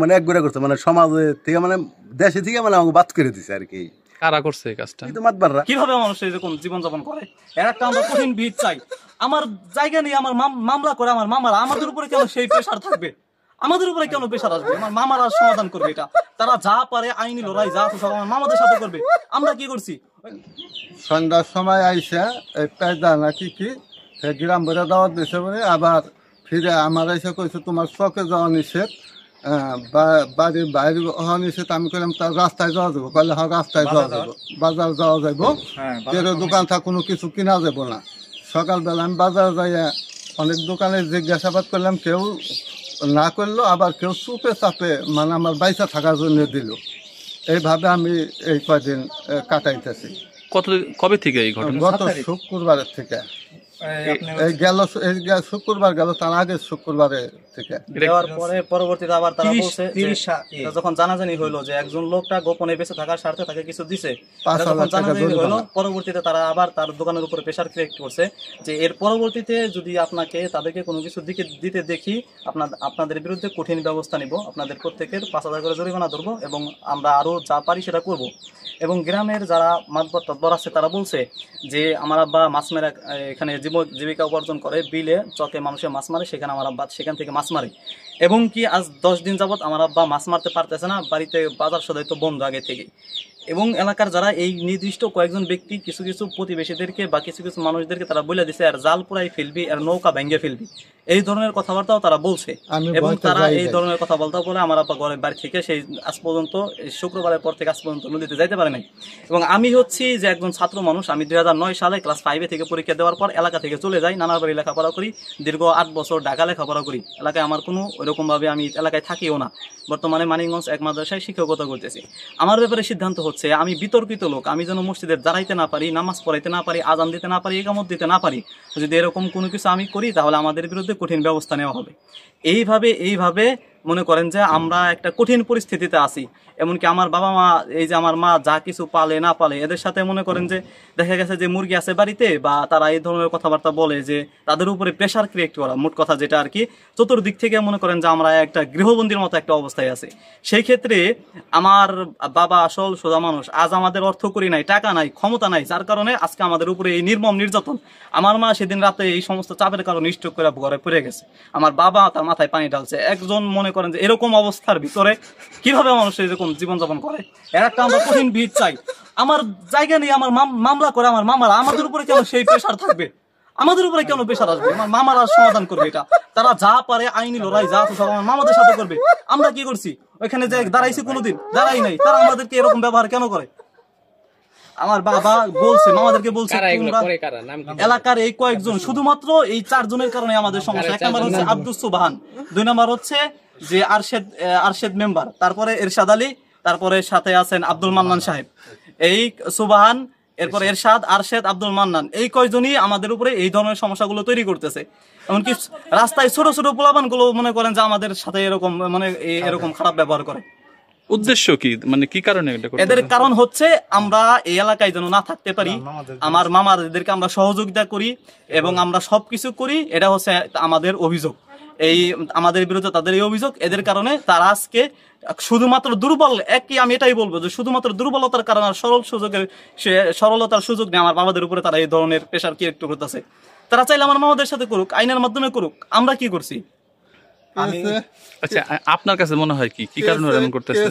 মানে এক করে করছে, মানে সমাজে থেকে মানে দেশে থেকে মানে আমাকে বাদ করে দিছে আর কি। কারা করছে এই কাজটা? কিন্তু মাতবাররা কিভাবে মানুষ এরকম জীবনযাপন করে? এর একটা আমরা কঠিন ভিত চাই। আমার জায়গা নিয়ে আমার মামলা করে আমার মামারা, আমাদের উপরে কেন সেই প্রেশার থাকবে? আমাদের উপরে কেন প্রেশার আসবে? আমার মামারা সমাধান করবে এটা। তারা যা পারে আইনি লড়াই যা আছে সব আমার মামাদের সাথে করবে। আমরা কি করছি? সন্ধ্যার সময় আইসা এই পেজা নাকি কি গ্রাম ভরে দাওয়াত দিছে বলে আবার ফিরে আমার এসে কইছে তোমার চকে যাওয়া নিষেধ, বাড়ির বাইরে হওয়া নিষেধ। আমি কইলাম তার রাস্তায় যাওয়া যাবো, কইলে হ্যাঁ রাস্তায় যাওয়া যাবো, বাজার যাওয়া যাবো, তেরো দোকান থাক কোনো কিছু কিনা যাবো না। সকালবেলা আমি বাজার যাইয়া অনেক দোকানে জিজ্ঞাসাবাদ করলাম, কেউ না করলো, আবার কেউ চুপে চাপে মানে আমার বাইসা থাকার জন্য দিল। এইভাবে আমি এই কয়দিন কাটাইতেছি। কবে থেকে এই ঘটনা? গত শুক্রবারের থেকে। এই গেল শুক্রবার গেল, তার আগের শুক্রবারে থেকে দেওয়ার পরে পরবর্তীতে আবার তারা বলছে যখন জানাজানি হইলো যে একজন লোকটা গোপনে বেঁচে থাকার স্বার্থে তাকে কিছু দিছে, যখন জানাজানি হইলো পরবর্তীতে তারা আবার তার দোকানের উপরে প্রেশার ক্রিয়েট করছে যে এর পরবর্তীতে যদি আপনাকে তাদেরকে কোনো কিছু দিতে দেখি আপনাদের বিরুদ্ধে কঠিন ব্যবস্থা নিব, আপনাদের প্রত্যেকের 5,000 করে জরিমানা ধরবো এবং আমরা আরো যা পারি সেটা করব। এবং গ্রামের যারা মাতবর তৎবর আছে তারা বলছে যে আমার আব্বা মাছ মেরা এখানে জীবিকা উপার্জন করে, বিলে চকে মানুষের মাছ মারে, সেখানে আমার আব্বা সেখান থেকে মাছ মারে। এবং কি আজ 10 দিন যাবত আমার আব্বা মাছ মারতে পারতেছে না, বাড়িতে বাজার সদাই তো বন্ধ আগে থেকে। এবং এলাকার যারা এই নির্দিষ্ট কয়েকজন ব্যক্তি কিছু কিছু প্রতিবেশীদেরকে বা কিছু কিছু মানুষদেরকে তারা বলে দিছে আর জাল পুরাই ফেলবি আর নৌকা ভেঙে ফেলবি, এই ধরনের কথাবার্তাও তারা বলছে। এবং তারা এই ধরনের কথাবার্তা বলে আমার আব্বা ঘরের বাড়ি থেকে সেই আজ পর্যন্ত শুক্রবারের পর থেকে আজ পর্যন্ত নদীতে যাইতে পারে নাই। এবং আমি হচ্ছি যে একজন ছাত্র মানুষ, আমি 2009 সালে ক্লাস 5 থেকে পরীক্ষা দেওয়ার পর এলাকা থেকে চলে যাই, নানার বাড়ি লেখাপড়া করি, দীর্ঘ 8 বছর ঢাকা লেখাপড়া করি। এলাকায় আমার কোনো ওইরকম ভাবে আমি এলাকায় থাকিও না, বর্তমানে মানিকগঞ্জ এক মাদ্রাসায় শিক্ষকতা করতেছি। আমার ব্যাপারে সিদ্ধান্ত হচ্ছে আমি বিতর্কিত লোক, আমি যেন মসজিদে দাঁড়াইতে না পারি, নামাজ পড়াইতে না পারি, আজান দিতে না পারি, ইকামত দিতে না পারি। যদি এরকম কোনো কিছু আমি করি তাহলে আমাদের বিরুদ্ধে কঠিন ব্যবস্থা নেওয়া হবে। এইভাবে মনে করেন যে আমরা একটা কঠিন পরিস্থিতিতে আছি। এমনকি আমার বাবা মা, এই যে আমার মা যা কিছু পালে না পালে, এদের সাথে মনে করেন যে দেখা গেছে যে মুরগি আছে বাড়িতে, বা তারা এই ধরনের কথাবার্তা বলে যে তাদের উপরে প্রেশার ক্রিয়েট করা, মোট কথা যেটা আর কি। চতুর্দিক থেকে মনে করেন যে আমরা একটা গৃহবন্দীর মতো একটা অবস্থায় আছি। সেই ক্ষেত্রে আমার বাবা আসল সোজা মানুষ, আজ আমাদের অর্থ করি নাই, টাকা নাই, ক্ষমতা নাই, যার কারণে আজকে আমাদের উপরে এই নির্মম নির্যাতন। আমার মা সেদিন রাতে এই সমস্ত চাপের কারণে স্ট্রোক করে ঘরে পড়ে গেছে, আমার বাবা তার মাথায় পানি ঢালছে। একজন মনে করেন যে এরকম অবস্থার ভিতরে কিভাবে মানুষ এরকম জীবনযাপন করে? এর একটা আমরা কঠিন ভিত চাই। আমার জায়গা নিয়ে আমার মামলা করে আমার মামারা, আমাদের উপরে কেন সেই প্রেশার থাকবে? আমাদের উপরে কেন প্রেশার আসবে? আমার মামারা সমাধান করবে এটা। তারা যা পারে আইনি লড়াই যা আছে সব আমার মামাদের সাথে করবে। আমরা কি করছি? ওইখানে যে দাঁড়াইছি কোনোদিন? দাঁড়াই নাই। তারা আমাদেরকে এরকম ব্যবহার কেন করে? আমার বাবা বলছে, মামাদেরকে বলছে এলাকার এই কয়েকজন, শুধুমাত্র এই 4 জনের কারণে আমাদের সমস্যা। 1 নম্বর হচ্ছে আব্দুস সুবহান, 2 নম্বর হচ্ছে যে আরশেদ মেম্বার, তারপরে এরশাদ আলী, তারপরে সাথে আছেন আব্দুল মান্নান সাহেব। এই সুবহান, এরপরে এরশাদ, আরশেদ, আব্দুল মান্নান, এই কয়জনই আমাদের উপরে এই ধরনের সমস্যাগুলো তৈরি করতেছে। এমনকি রাস্তায় ছোট ছোট পোলাপান গুলো মনে করেন যে আমাদের সাথে এরকম মানে এরকম খারাপ ব্যবহার করে। উদ্দেশ্য কি, মানে কি কারণে এটা করতে? এদের কারণ হচ্ছে আমরা এই এলাকায় যেন না থাকতে পারি, আমার মামাদেরকে আমরা সহযোগিতা করি এবং আমরা সবকিছু করি, এটা হচ্ছে আমাদের অভিযোগ। এই আমাদের বিরুদ্ধে তাদের এই অভিযোগ, এদের কারণে তারা আজকে শুধুমাত্র দুর্বল, একই আমি এটাই বলবো যে শুধুমাত্র দুর্বলতার কারণে সরলতার সুযোগ নেই আমার বাবাদের উপরে তারা এই ধরনের প্রেশার ক্রিয়েট করতেছে। তারা চাইলে আমার মামাদের সাথে করুক, আইনের মাধ্যমে করুক, আমরা কি করছি? আচ্ছা, আপনার কাছে মনে হয় কি কারণে এমন করতেছে?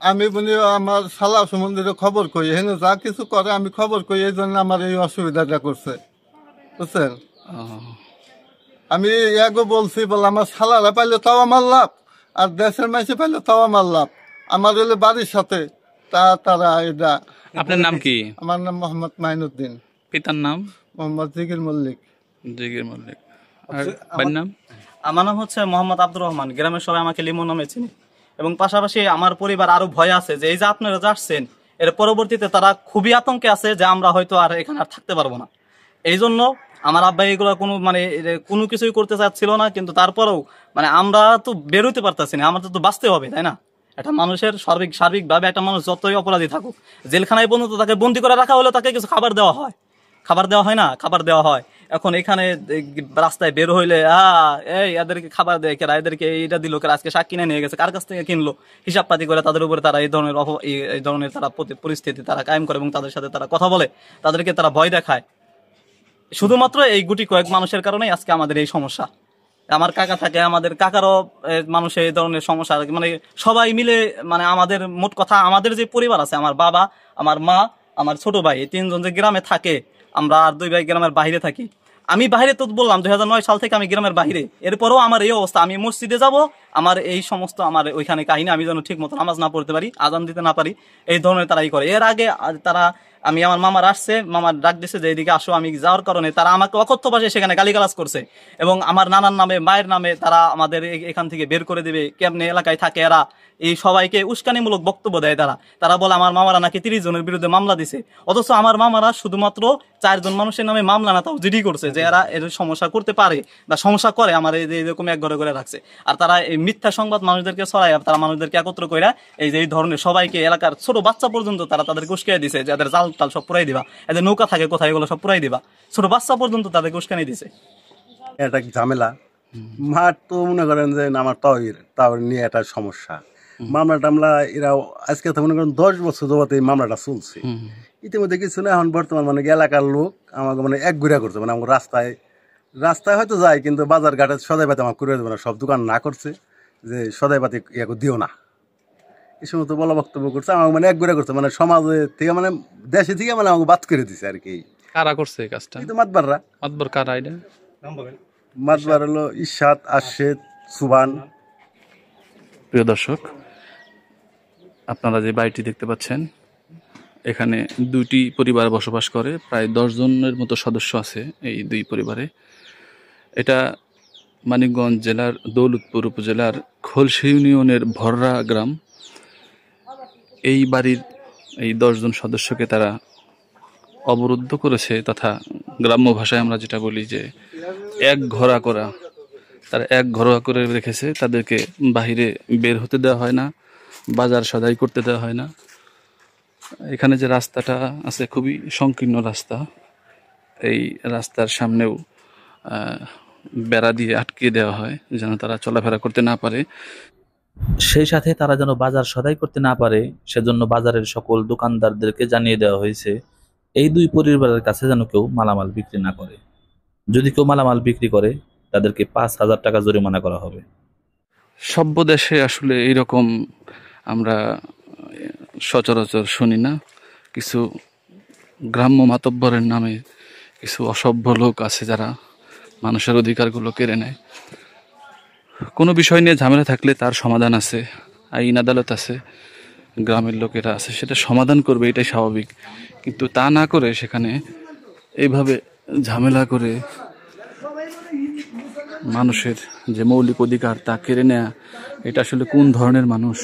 আমি বলি আমার শালা সম্বন্ধে খবর কই, এখানে যা কিছু করে আমি খবর কই, এই জন্য আমার এই অসুবিধাটা করছে, বুঝছেন? আমি এগো বলছি বলে আমার শালারা পাইলে তাও আমার লাভ, আর দেশের মাইসে পাইলে তাও আমার লাভ। আমার হলে বাড়ির সাথে তারা এটা। আপনার নাম কি? আমার নাম মোহাম্মদ মাইনুদ্দিন। পিতার নাম? মোহাম্মদ জিগির মল্লিক। আর ভাইয়ের নাম? আমার নাম হচ্ছে মোহাম্মদ আব্দুর রহমান। গ্রামের সবাই আমাকে লিমন নামে চিনি। এবং পাশাপাশি আমার পরিবার আরো ভয় আছে যে এই যে আপনারা যাচ্ছেন, এর পরবর্তীতে তারা খুবই আতঙ্কে আছে যে আমরা হয়তো আর এখানে আর থাকতে পারবো না। এই জন্য আমার আব্বা এগুলো কোনো কিছুই করতে চাচ্ছিল না, কিন্তু তারপরেও মানে আমরা তো বেরোতে পারতেছি না, আমাদের তো বাঁচতে হবে, তাই না? একটা মানুষের সার্বিকভাবে একটা মানুষ যতই অপরাধী থাকুক, জেলখানায় পর্যন্ত তাকে বন্দি করে রাখা হলে তাকে কিছু খাবার দেওয়া হয়, খাবার দেওয়া হয় না, খাবার দেওয়া হয়। এখন এখানে রাস্তায় বের হইলে এই এদেরকে খাবার দেয় কেরা, এদেরকে এইটা দিল কেরা, আজকে শাক কিনে নিয়ে গেছে, কার কাছ থেকে কিনলো, হিসাব পাতি করে তাদের উপরে তারা এই ধরনের তারা পরিস্থিতি তারা কায়েম করে এবং তাদের সাথে তারা কথা বলে, তাদেরকে তারা ভয় দেখায়। শুধুমাত্র এই গুটি কয়েক মানুষের কারণেই আজকে আমাদের এই সমস্যা। আমার কাকা থাকে, আমাদের কাকারও মানুষের এই ধরনের সমস্যা, মানে সবাই মিলে, মানে আমাদের মোট কথা আমাদের যে পরিবার আছে, আমার বাবা, আমার মা, আমার ছোট ভাই, এই তিনজন যে গ্রামে থাকে, আমরা আর 2 ভাই গ্রামের বাইরে থাকি। আমি বাইরে তো বললাম 2009 সাল থেকে আমি গ্রামের বাইরে, এরপরও আমার এই অবস্থা। আমি মসজিদে যাব, আমার এই সমস্ত আমার ওইখানে কাহিনী, আমি যেন ঠিক মতো নামাজ না পড়তে পারি, আজান দিতে না পারি, এই ধরনের তারাই করে। এর আগে তারা, আমি আমার মামার আসছে, মামার ডাক দিছে যে এদিকে আসো, আমি যাওয়ার কারণে তারা আমাকে অকথ্য ভাষায় সেখানে গালিগালাজ করছে এবং আমার নানার নামে, মায়ের নামে তারা আমাদের এখান থেকে বের করে দিবে, কেমনে এলাকায় থাকে এরা, এই সবাইকে উস্কানিমূলক বক্তব্য দেয়। তারা বলে আমার মামারা নাকি 30 জনের বিরুদ্ধে মামলা দিছে, অথচ আমার মামারা শুধুমাত্র 4 জন মানুষের নামে মামলা না, তাও জিডি করছে যে এরা এর সমস্যা করতে পারে বা সমস্যা করে, আমার এরকম এক ঘরে করে রাখছে। আর তারা এই মিথ্যা সংবাদ মানুষদেরকে ছড়ায়, তারা মানুষদেরকে একত্র করে এই যে এই ধরনের সবাইকে, এলাকার ছোট বাচ্চা পর্যন্ত তারা তাদেরকে উস্কাই দিছে যে এদের জাল টাল সব পুরাই দিবা, এদের নৌকা থাকে কোথায় এগুলো সব পুরাই দিবা, ছোট বাচ্চা পর্যন্ত তাদেরকে উস্কানি দিছে। এটা ঝামেলা। মাঠ তো মনে করেন যে আমার তাও নিয়ে একটা সমস্যা। মামলা টামলা এরা আজকে তো মনে করেন 10 বছর যাবত এই মামলাটা চলছে। ইতিমধ্যে কিছু না, এখন বর্তমান মানে এলাকার লোক আমাকে মানে এক ঘুরা করছে, মানে আমার রাস্তায় হয়তো যায়, কিন্তু বাজার ঘাটে সদাই পাতি আমার করে দেবে না, সব দোকান না করছে যে সদাই পাতি দিও না, এই সমস্ত বলা বক্তব্য করছে, আমাকে মানে এক ঘুরা করছে, মানে সমাজে থেকে মানে দেশে থেকে মানে আমাকে বাদ করে দিছে আর কি। কারা করছে এই কাজটা? কিন্তু মাতবাররা। মাতবর কারা? এটা মাতবার হলো ইশাত, আশিদ, সুবান। প্রিয় দর্শক, আপনারা যে বাড়িটি দেখতে পাচ্ছেন, এখানে 2টি পরিবার বসবাস করে, প্রায় 10 জনের মতো সদস্য আছে এই 2 পরিবারে। এটা মানিকগঞ্জ জেলার দৌলতপুর উপজেলার খোলসি ইউনিয়নের ভররা গ্রাম। এই বাড়ির এই 10 জন সদস্যকে তারা অবরুদ্ধ করেছে, তথা গ্রাম্য ভাষায় আমরা যেটা বলি যে এক ঘোরা করা। তারা এক ঘরোয়া করে রেখেছে, তাদেরকে বাহিরে বের হতে দেওয়া হয় না, বাজার সদাই করতে দেওয়া হয় না। এখানে যে রাস্তাটা আছে খুবই সংকীর্ণ রাস্তা, এই রাস্তার সামনেও বেড়া দিয়ে আটকিয়ে দেওয়া হয় যেন তারা চলাফেরা করতে না পারে। সেই সাথে তারা যেন বাজার সদাই করতে না পারে, সেজন্য বাজারের সকল দোকানদারদেরকে জানিয়ে দেওয়া হয়েছে এই 2 পরিবারের কাছে যেন কেউ মালামাল বিক্রি না করে। যদি কেউ মালামাল বিক্রি করে তাদেরকে 5,000 টাকা জরিমানা করা হবে। সভ্য দেশে আসলে এইরকম আমরা সচরাচর শুনি না। কিছু গ্রাম্য মাতব্বরের নামে কিছু অসভ্য লোক আছে যারা মানুষের অধিকারগুলো কেড়ে নেয়। কোনো বিষয় নিয়ে ঝামেলা থাকলে তার সমাধান আছে, আইন আদালত আছে, গ্রামের লোকেরা আছে, সেটা সমাধান করবে, এটাই স্বাভাবিক। কিন্তু তা না করে সেখানে এইভাবে ঝামেলা করে মানুষের যে মৌলিক অধিকার তা কেড়ে নেয়া, এটা আসলে কোন ধরনের মানুষ?